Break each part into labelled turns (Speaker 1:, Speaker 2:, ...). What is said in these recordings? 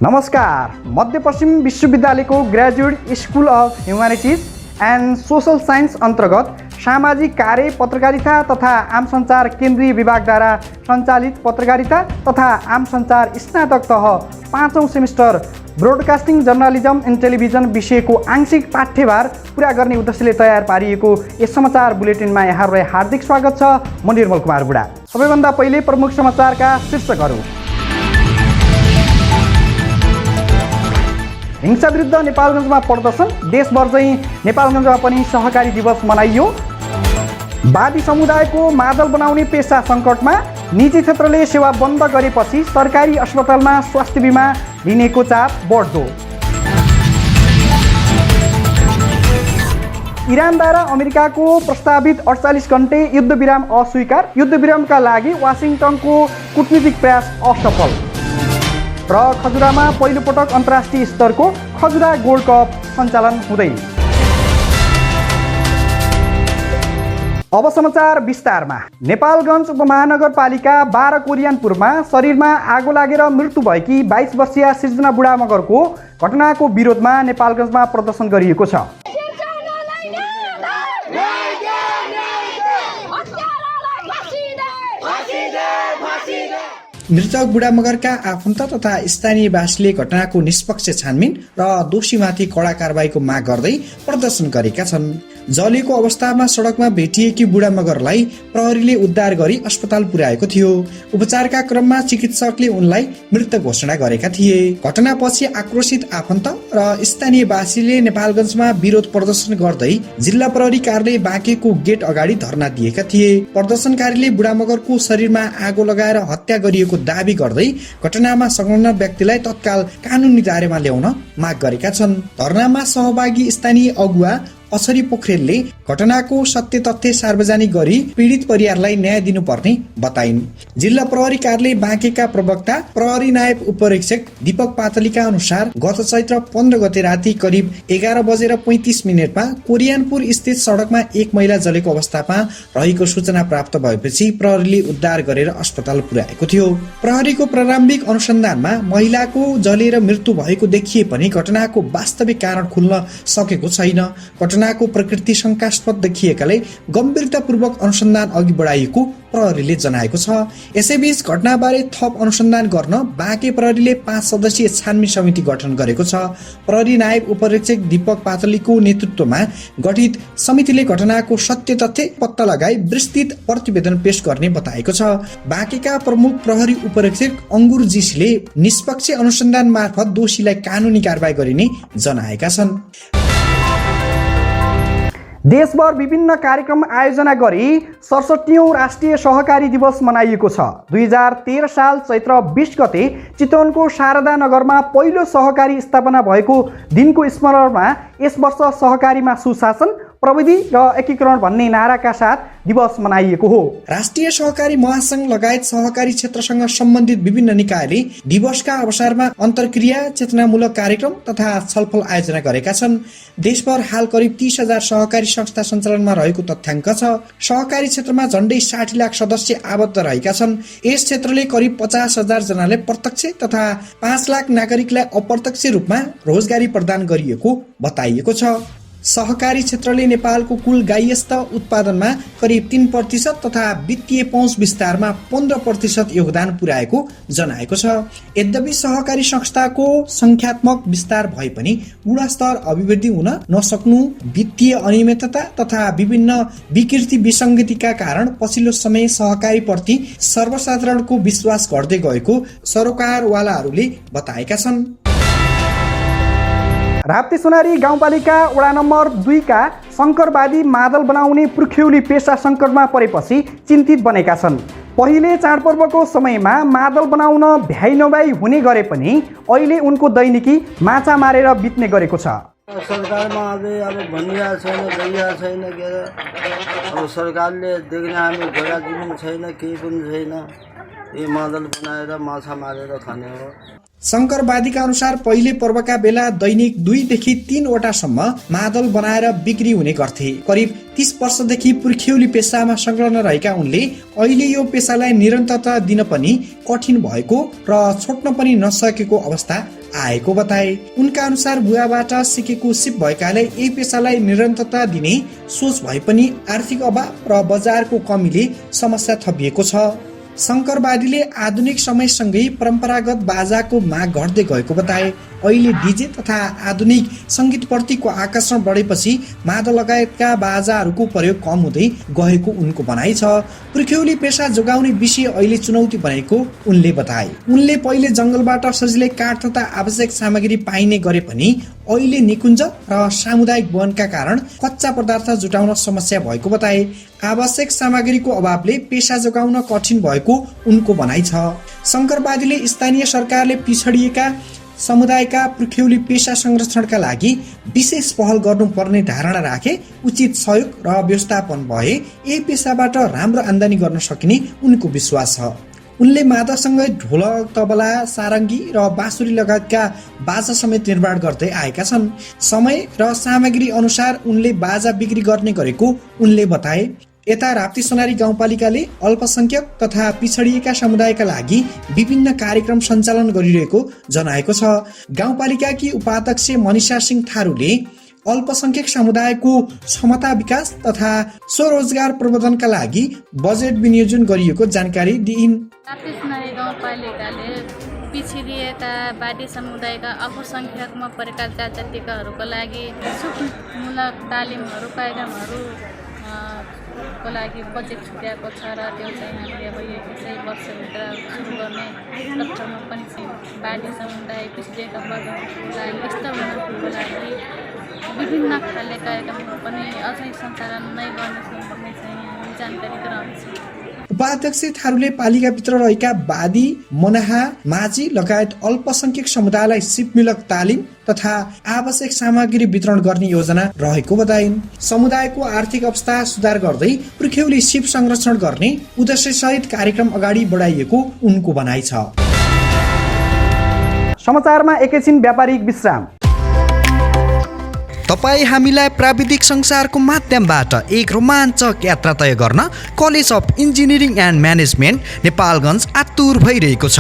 Speaker 1: नमस्कार। मध्यपश्चिम विश्वविद्यालयको graduate school of humanities and social science अन्तर्गत सामाजिक कार्य पत्रकारिता तथा आम सञ्चार केन्द्रीय विभागद्वारा सञ्चालित पत्रकारिता तथा आम सञ्चार स्नातक तह 5औं semester broadcasting journalism and television विषयको आंशिक पाठ्यभार पूरा गर्ने उद्देश्यले तयार पारिएको यस समाचार बुलेटिनमा यहाँहरूलाई हार्दिक स्वागत छ। म निर्मल कुमार बुढा। सबैभन्दा पहिले प्रमुख समाचारका शीर्षकहरू। हिंसा विरुद्ध नेपालगञ्जमा प्रदर्शन, देशभर चाहिँ नेपालगञ्जमा पनि सहकारी दिवस मनाइयो। वादी समुदायको मादल बनाउने पेसा सङ्कटमा, निजी क्षेत्रले सेवा बन्द गरेपछि सरकारी अस्पतालमा स्वास्थ्य बिमा लिनेको चाप बढ्दो। इरानद्वारा अमेरिकाको प्रस्तावित 48 घण्टे युद्धविराम अस्वीकार, युद्धविरामका लागि वासिङटनको कूटनीतिक प्रयास असफल। र खजुरामा पहिलोपटक अन्तर्राष्ट्रिय स्तरको खजुरा गोल्ड कप सञ्चालन हुँदै। अब समाचार विस्तारमा। नेपालगञ्ज उपमहानगरपालिका 12 कोरियानपुरमा शरीरमा आगो लागेर मृत्यु भएकी 22 वर्षीय सृजना बुढा मगरको घटनाको विरोधमा नेपालगञ्जमा प्रदर्शन गरिएको छ।
Speaker 2: मृतक बुढा मगरका आफन्त तथा स्थानीयवासीले घटनाको निष्पक्ष छानबिन र दोषीमाथि कडा कारबाहीको माग गर्दै प्रदर्शन गरेका छन्। जलेको अवस्थामा सडकमा भेटिएकी बुढा मगरलाई प्रहरीले उद्धार गरी अस्पताल पुर्याएको थियो। उपचारका क्रममा चिकित्सकले उनलाई मृत घोषणा गरेका थिए। घटनापछि आक्रोशित आफन्त र स्थानीयवासीले नेपालगञ्जमा विरोध प्रदर्शन गर्दै जिल्ला प्रहरी कार्यालय बाँकेको गेट अगाडि धरना दिएका थिए। प्रदर्शनकारीले बुढा मगरको शरीरमा आगो लगाएर हत्या गरिएको दाबी गर्दै घटनामा संलग्न व्यक्तिलाई तत्काल कानुनी दायरामा ल्याउन माग गरेका छन्। धरनामा सहभागी स्थानीय अगुवा असरी पोखरेलले घटनाको सत्य तथ्य सार्वजनिक गरी पीडित परिवारलाई न्याय दिनुपर्ने बताइन्। जिल्ला प्रहरी कार्यालय बाँकेका प्रवक्ता प्रहरी नायब उपरीक्षक दीपक पातलीका अनुसार गत चैत्र 15 गते राति करिब 11:35 कोरियानपुर स्थित सडकमा एक महिला जलेको अवस्थामा रहेको सूचना प्राप्त भएपछि प्रहरीले उद्धार गरेर अस्पताल पुर्याएको थियो। प्रहरीको प्रारम्भिक अनुसन्धानमा महिलाको जलेर मृत्यु भएको देखिए पनि घटनाको वास्तविक कारण खुल्न सकेको छैन। घटनाको प्रकृति शंकास्पद देखिएकाले गम्भीरतापूर्वक अनुसन्धान अघि बढाइएको प्रहरीले जनाएको छ। यसैबीच घटनाबारे थप अनुसन्धान गर्न बाँके प्रहरीले 5 सदस्यीय छानबिन समिति गठन गरेको छ। प्रहरी नायब उपरीक्षक दीपक पातलीको नेतृत्वमा गठित समितिले घटनाको सत्य तथ्य पत्ता लगाई विस्तृत प्रतिवेदन पेश गर्ने बताएको छ। बाँकेका प्रमुख प्रहरी उपरीक्षक अंगुर जीसीले निष्पक्ष अनुसन्धान मार्फत दोषीलाई कानुनी कारबाही गरिने जनाएका छन्।
Speaker 1: देशभर विभिन्न कार्यक्रम आयोजना गरी 67औं राष्ट्रिय सहकारी दिवस मनाइएको छ। 2013 साल चैत्र 20 गते चितवनको शारदा नगरमा पहिलो सहकारी स्थापना भएको दिनको स्मरणमा यस वर्ष सहकारीमा सुशासन, प्रविधि र एकीकरण भन्ने नाराका साथ दिवस मनाइएको हो।
Speaker 2: राष्ट्रिय सहकारी महासंघ लगायत सहकारी क्षेत्रसँग सम्बन्धित विभिन्न निकायले दिवसका अवसरमा अन्तर्क्रिया, चेतनामूलक कार्यक्रम तथा छलफल आयोजना गरेका छन्। देशभर हाल करिब 30,000 सहकारी संस्था सञ्चालनमा रहेको तथ्याङ्क छ। सहकारी क्षेत्रमा झण्डै 60 लाख सदस्य आबद्ध रहेका छन्। यस क्षेत्रले करिब 50,000 जनाले प्रत्यक्ष तथा 5 लाख नागरिकलाई अप्रत्यक्ष रूपमा रोजगारी प्रदान गरिएको बताइएको छ। सहकारी क्षेत्रले नेपालको कुल गाईस्थ उत्पादनमा करिब 3% तथा वित्तीय पहुँच विस्तारमा 15% योगदान पुर्याएको जनाएको छ। यद्यपि सहकारी संस्थाको संख्यात्मक विस्तार भए पनि गुणस्तर अभिवृद्धि हुन नसक्नु, वित्तीय अनियमितता तथा विभिन्न विकृति विसङ्गतिका कारण पछिल्लो समय सहकारी प्रति सर्वसाधारणको विश्वास घट्दै गएको सरोकारवालाहरूले बताएका छन्।
Speaker 1: राप्ती सोनारी गाउँपालिका वडा नम्बर 2 का शङ्करवादी मादल बनाउने पुर्ख्यौली पेसा सङ्कटमा परेपछि चिन्तित बनेका छन्। पहिले चाडपर्वको समयमा मादल बनाउन भ्याइ नभ्याइ हुने गरे पनि अहिले उनको दैनिकी माछा मारेर बित्ने गरेको छ।
Speaker 3: सरकारमा अब भनिरहेको छैन, गइरहेको छैन के अरे। अब सरकारले देख्ने हामी जग्गा दिनु छैन, केही पनि छैन। यो मादल बनाएर माछा मारेर खाने हो।
Speaker 2: शङ्करवादीका अनुसार पहिले पर्वका बेला दैनिक 2 देखि 3 वटासम्म मादल बनाएर बिक्री हुने गर्थे। करिब 30 वर्षदेखि पुर्ख्यौली पेसामा संलग्न रहेका उनले अहिले यो पेसालाई निरन्तरता दिन पनि कठिन भएको र छोड्न पनि नसकेको अवस्था आएको बताए। उनका अनुसार बुवाबाट सिकेको सिप भएकाले यही पेसालाई निरन्तरता दिने सोच भए पनि आर्थिक अभाव र बजारको कमीले समस्या थपिएको छ। शङ्करवादीले आधुनिक समयसँगै परम्परागत बाजाको माग घट्दै गएको बताए। अहिले डीजे तथा आधुनिक सङ्गीतप्रतिको आकर्षण बढेपछि मादल लगायतका बाजाहरूको प्रयोग कम हुँदै गएको उनको भनाइ छ। पुर्ख्यौली पेसा जोगाउने विषय अहिले चुनौती बनेको उनले बताए। उनले पहिले जङ्गलबाट सजिलै काठ तथा आवश्यक सामग्री पाइने गरे पनि अहिले निकुञ्ज र सामुदायिक वनका कारण कच्चा पदार्थ जुटाउन समस्या भएको बताए। आवश्यक सामग्रीको अभावले पेसा जोगाउन कठिन भएको उनको भनाइ छ। शङ्करवादीले स्थानीय सरकारले पिछडिएका समुदायका पुर्ख्यौली पेसा संरक्षणका लागि विशेष पहल गर्नुपर्ने धारणा राखे उचित सहयोग र व्यवस्थापन भए यही पेसाबाट राम्रो आम्दानी गर्न सकिने उनको विश्वास छ। उनले मादलसँगै ढोलक, तबला, सारङ्गी र बाँसुरी लगायतका बाजा समेत निर्माण गर्दै आएका छन्। समय र सामग्री अनुसार उनले बाजा बिक्री गर्ने गरेको उनले बताए। यता राप्ती सोनारी गाउँपालिकाले अल्पसंख्यक तथा पिछडिएका समुदायका लागि विभिन्न कार्यक्रम सञ्चालन गरिरहेको जनाएको छ। गाउँपालिकाकी उपाध्यक्ष मनिषा सिंह थारूले अल्पसंख्यक समुदायको क्षमता विकास तथा स्वरोजगार प्रवर्धनका लागि बजेट विनियोजन गरिएको जानकारी दिइन्।
Speaker 4: राप्ती सोनारी गाउँपालिकाले पिछडिएका बाडी समुदायका अल्पसंख्यकमा परेका जातिकाहरूको लागि सुखमूलक तालिमहरू कार्यक्रमहरू को लागि बजेट छुट्याएको छ र त्यो चाहिँ हामीले अब यसै वर्षभित्र सुरु गर्ने लक्ष्यमा पनि छ। बाडी समुदाय पिछडिएका वर्गहरूको लागि यस्तो उन्नतिको लागि विभिन्न खाले कार्यक्रमहरू पनि अझै सञ्चालन नै गर्नुपर्ने चाहिँ हामी जानकारी गराउँछौँ।
Speaker 2: उपाध्यक्ष थारूले पालिकाभित्र रहेका बादी, मनाहा, माझी लगायत अल्पसंख्यक समुदायलाई सिपमूलक तालिम तथा आवश्यक सामग्री वितरण गर्ने योजना रहेको बताइन्। समुदायको आर्थिक अवस्था सुधार गर्दै पुर्ख्यौली सिप संरक्षण गर्ने उद्देश्यसहित कार्यक्रम अगाडि बढाइएको उनको भनाइ छ।
Speaker 1: समाचारमा एकैछिन व्यापारिक विश्राम।
Speaker 5: तपाईँ हामीलाई प्राविधिक संसारको माध्यमबाट एक रोमाञ्चक यात्रा तय गर्न college of engineering and management Nepalgunj आतुर भइरहेको छ।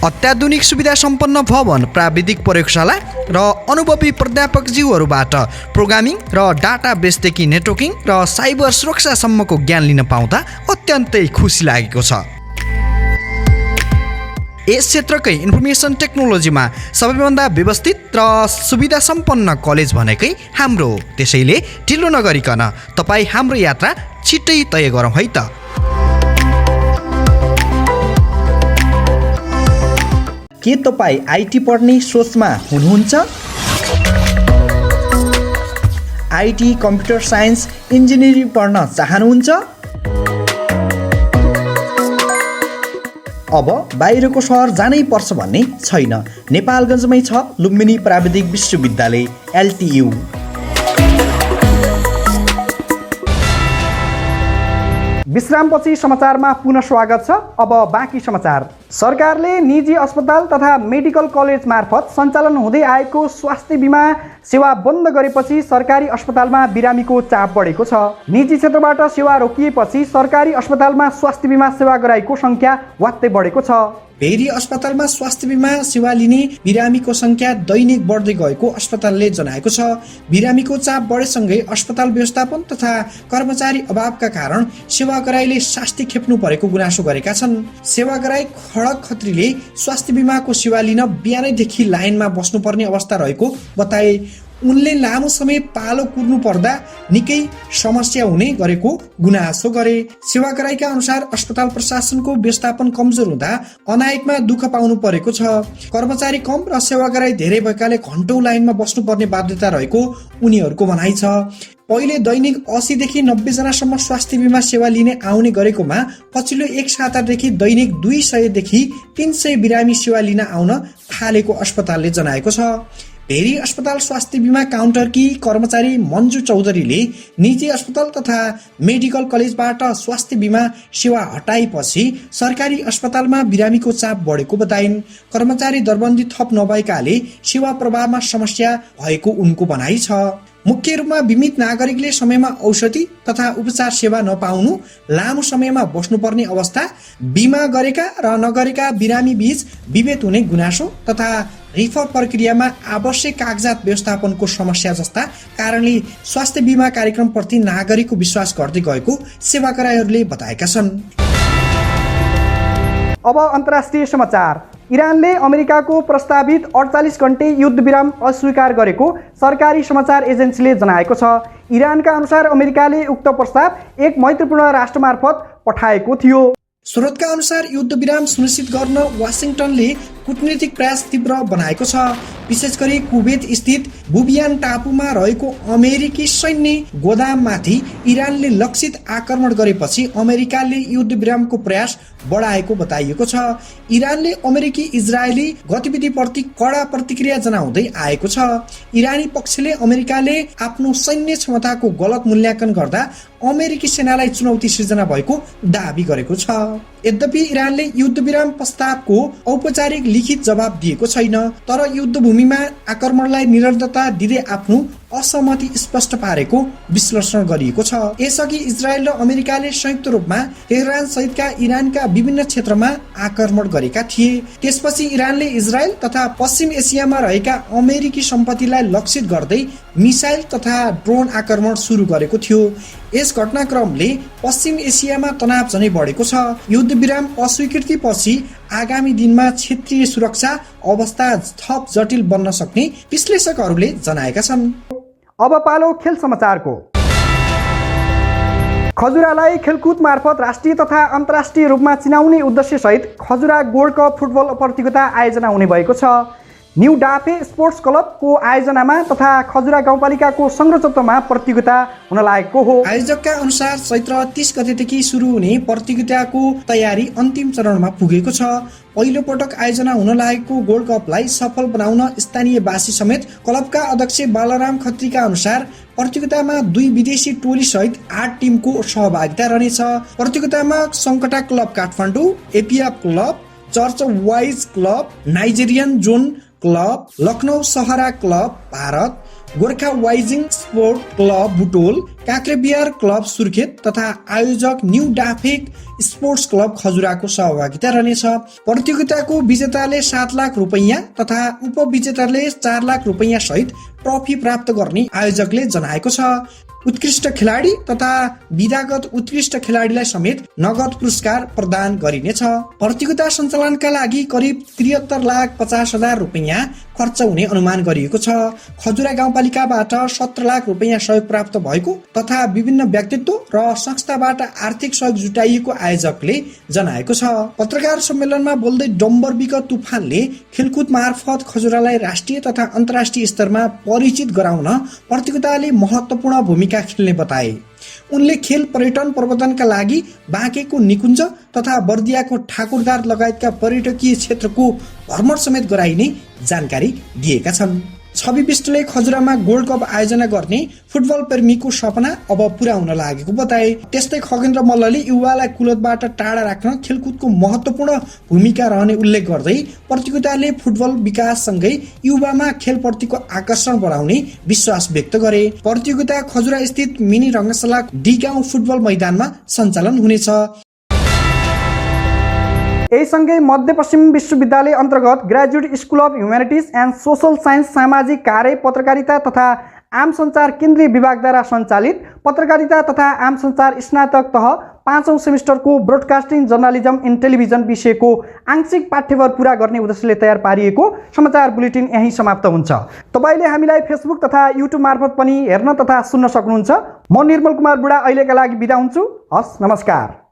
Speaker 5: अत्याधुनिक सुविधा सम्पन्न भवन, प्राविधिक प्रयोगशाला र अनुभवी प्राध्यापकज्यूहरूबाट प्रोग्रामिङ र डाटाबेसदेखि नेटवर्किङ र साइबर सुरक्षासम्मको ज्ञान लिन पाउँदा अत्यन्तै खुसी लागेको छ। यस क्षेत्रकै इन्फर्मेसन टेक्नोलोजीमा सबैभन्दा व्यवस्थित र सुविधा सम्पन्न कलेज भनेकै हाम्रो। त्यसैले ढिलो नगरिकन तपाईँ हाम्रो यात्रा छिट्टै तय गरौँ है त।
Speaker 2: के तपाईँ आइटी पढ्ने सोचमा हुनुहुन्छ? आइटी, कम्प्युटर साइन्स, इन्जिनियरिङ पढ्न चाहनुहुन्छ? अब बाहिरको सहर जानै पर्छ भन्ने छैन। नेपालगञ्जमै छ लुम्बिनी प्राविधिक विश्वविद्यालय LTU।
Speaker 1: विश्रामपछि समाचारमा पुनः स्वागत छ। अब बाँकी समाचार। सरकारले निजी अस्पताल तथा मेडिकल कलेज मार्फत सञ्चालन हुँदै आएको स्वास्थ्य बिमा सेवा बन्द गरेपछि सरकारी अस्पतालमा बिरामीको चाप बढेको छ। निजी क्षेत्रबाट सेवा रोकिएपछि सरकारी अस्पतालमा स्वास्थ्य बिमा सेवा गराएको सङ्ख्या वात्तै बढेको छ।
Speaker 2: भेरी अस्पतालमा स्वास्थ्य बिमा सेवा लिने बिरामीको संख्या दैनिक बढ्दै गएको अस्पतालले जनाएको छ। बिरामीको चाप बढेसँगै अस्पताल व्यवस्थापन तथा कर्मचारी अभावका कारण सेवाग्राहीले शास्ति खेप्नु परेको गुनासो गरेका छन्। सेवाग्राही खडक खत्रीले स्वास्थ्य बिमाको सेवा लिन बिहानैदेखि लाइनमा बस्नुपर्ने अवस्था रहेको बताए। उनले लामो समय पालो कुर्नु पर्दा निकै समस्या हुने गरेको गुनासो गरे। सेवाग्राहीका अनुसार अस्पताल प्रशासनको व्यवस्थापन कमजोर हुँदा अनायकमा दुःख पाउनु परेको छ। कर्मचारी कम र सेवाग्राही धेरै भएकाले घण्टौं लाइनमा बस्नुपर्ने बाध्यता रहेको उनीहरूको भनाइ छ। पहिले दैनिक 80 देखि 90 जनासम्म स्वास्थ्य बिमा सेवा लिने आउने गरेकोमा पछिल्लो एक सातादेखि दैनिक 200 देखि 300 बिरामी सेवा लिन आउन थालेको अस्पतालले जनाएको छ। भेरी अस्पताल स्वास्थ्य बिमा काउन्टरकी कर्मचारी मन्जु चौधरीले निजी अस्पताल तथा मेडिकल कलेजबाट स्वास्थ्य बिमा सेवा हटाएपछि सरकारी अस्पतालमा बिरामीको चाप बढेको बताइन्। कर्मचारी दरबन्दी थप नभएकाले सेवा प्रवाहमा समस्या भएको उनको भनाइ छ। मुख्य रूपमा बिमित नागरिकले समयमा औषधि तथा उपचार सेवा नपाउनु, लामो समयमा बस्नुपर्ने अवस्था, बिमा गरेका र नगरेका बिरामी बीच विभेद हुने गुनासो तथा रिफर प्रक्रियामा आवश्यक कागजात व्यवस्थापनको समस्या जस्ता कारणले स्वास्थ्य बिमा कार्यक्रमप्रति नागरिकको विश्वास घट्दै गएको सेवाकर्मीहरूले बताएका छन्।
Speaker 1: अब अन्तर्राष्ट्रिय समाचार। इरानले अमेरिकाको प्रस्तावित 48 घण्टे युद्ध विराम अस्वीकार गरेको सरकारी समाचार एजेन्सीले जनाएको छ। इरानका अनुसार अमेरिकाले उक्त प्रस्ताव एक मैत्रीपूर्ण राष्ट्र मार्फत पठाएको थियो।
Speaker 2: स्रोतका अनुसार युद्ध विराम सुनिश्चित गर्न वाशिङटनले कूटनीतिक प्रयास तीव्र बनाएको छ। विशेष गरी कुवेत स्थित बुबियान टापुमा रहेको अमेरिकी सैन्य गोदाममाथि इरानले लक्षित आक्रमण गरेपछि अमेरिकाले युद्ध विरामको प्रयास बढाएको बताइएको छ। इरानले अमेरिकी इजरायली गतिविधिप्रति कडा प्रतिक्रिया जनाउँदै आएको छ। इरानी पक्षले अमेरिकाले आफ्नो सैन्य क्षमताको गलत मूल्याङ्कन गर्दा अमेरिकी सेनालाई चुनौती सिर्जना भएको दावी गरेको छ। यद्यपि इरानले युद्ध विराम प्रस्तावको औपचारिक लिखित जवाब दिएको छैन, तर युद्धभूमिमा आक्रमणलाई निरन्तरता दिँदै आफ्नो असहमति स्पष्ट पारेको विश्लेषण गरिएको छ। यसअघि इजरायल र अमेरिकाले संयुक्त रूपमा तेहरान सहितका इरानका विभिन्न क्षेत्रमा आक्रमण गरेका थिए। त्यसपछि इरानले इजरायल तथा पश्चिम एसियामा रहेका अमेरिकी सम्पत्तिलाई लक्षित गर्दै मिसाइल तथा ड्रोन आक्रमण सुरु गरेको थियो। यस घटनाक्रमले पश्चिम एसियामा तनाव झनै बढेको छ। युद्ध विराम अस्वीकृतिपछि आगामी दिनमा क्षेत्रीय सुरक्षा अवस्था थप जटिल बन्न सक्ने विश्लेषकहरूले जनाएका छन्।
Speaker 1: अब पालो खेल समाचारको। खजुरालाई खेलकुद मार्फत राष्ट्रिय तथा अन्तर्राष्ट्रिय रूपमा चिनाउने उद्देश्यसहित खजुरा गोल्ड कप फुटबल प्रतियोगिता आयोजना हुने भएको छ। न्यू डाफे स्पोर्ट्स क्लबको आयोजनामा तथा खजुरा गाउँपालिकाको संरचनामा प्रतियोगिता हुन लागेको हो।
Speaker 2: आयोजकका अनुसार चैत्र 30 गतेदेखि सुरु हुने प्रतियोगिताको तयारी अन्तिम चरणमा पुगेको छ। पहिलो पटक आयोजना हुन लागेको गोल्ड कपलाई सफल बनाउन स्थानीयवासी समेत क्लबका अध्यक्ष बालराम खत्रीका अनुसार प्रतियोगितामा 2 विदेशी टोली सहित 8 टिमको सहभागिता रहनेछ। प्रतियोगितामा Sankata club Kathmandu, APF club, church boys club, Nigerian John club, Lucknow Sahara club Bharat, Gorkha वाइजिङ sport club Butwal, Kakrebihar club Surkhet तथा आयोजक न्यू डाफेक स्पोर्ट्स क्लब खजुराको सहभागिता रहनेछ। प्रतियोगिताको विजेताले 7 लाख रुपैयाँ तथा उपविजेताले 4 लाख रुपैयाँ सहित ट्रफी प्राप्त गर्ने आयोजकले जनाएको छ। उत्कृष्ट खेलाडी तथा विधागत उत्कृष्ट खेलाडीलाई समेत नगद पुरस्कार प्रदान गरिनेछ। प्रतियोगिता सञ्चालनका लागि करिब 73,50,000 रुपैयाँ खर्च हुने अनुमान गरिएको छ। खजुरा गाउँपालिकाबाट 17 लाख रुपैयाँ सहयोग प्राप्त भएको तथा विभिन्न व्यक्तित्व र संस्थाबाट आर्थिक सहयोग जुटाइएको आयोजकले जनाएको छ। पत्रकार सम्मेलनमा बोल्दै डम्बरविक तुफानले खेलकुद मार्फत खजुरालाई राष्ट्रिय तथा अन्तर्राष्ट्रिय स्तरमा परिचित गराउन प्रतियोगिताले महत्त्वपूर्ण भूमिका खेल्ने बताए। उनले खेल पर्यटन प्रवर्धनका लागि बाँकेको निकुञ्ज तथा बर्दियाको ठाकुरदार लगायतका पर्यटकीय क्षेत्रको भ्रमण समेत गराइने जानकारी दिएका छन्। छवि विष्टले खजुरामा गोल्ड कप आयोजना गर्ने फुटबल प्रेमीको सपना अब पूरा हुन लागेको बताए। त्यस्तै खगेन्द्र मल्लले युवालाई कुलतबाट टाढा राख्न खेलकुदको महत्त्वपूर्ण भूमिका रहने उल्लेख गर्दै प्रतियोगिताले फुटबल विकाससँगै युवामा खेलप्रतिको आकर्षण बढाउने विश्वास व्यक्त गरे। प्रतियोगिता खजुरा स्थित मिनी रङ्गशाला डी गाउँ फुटबल मैदानमा सञ्चालन हुनेछ।
Speaker 1: यससँगै मध्यपश्चिम विश्वविद्यालय अन्तर्गत graduate school of humanities and social science सामाजिक कार्य पत्रकारिता तथा आम सञ्चार केन्द्रीय विभागद्वारा सञ्चालित पत्रकारिता तथा आम सञ्चार स्नातक तह 5औं सेमिस्टरको ब्रोडकास्टिङ जर्नलिजम इन टेलिभिजन विषयको आंशिक पाठ्यभार पूरा गर्ने उद्देश्यले तयार पारिएको समाचार बुलेटिन यही समाप्त हुन्छ। तपाईले हामीलाई फेसबुक तथा युट्युब मार्फत पनि हेर्न तथा सुन्न सक्नुहुन्छ। म निर्मल कुमार बुढा अहिलेका लागि बिदा हुन्छु। हस्, नमस्कार।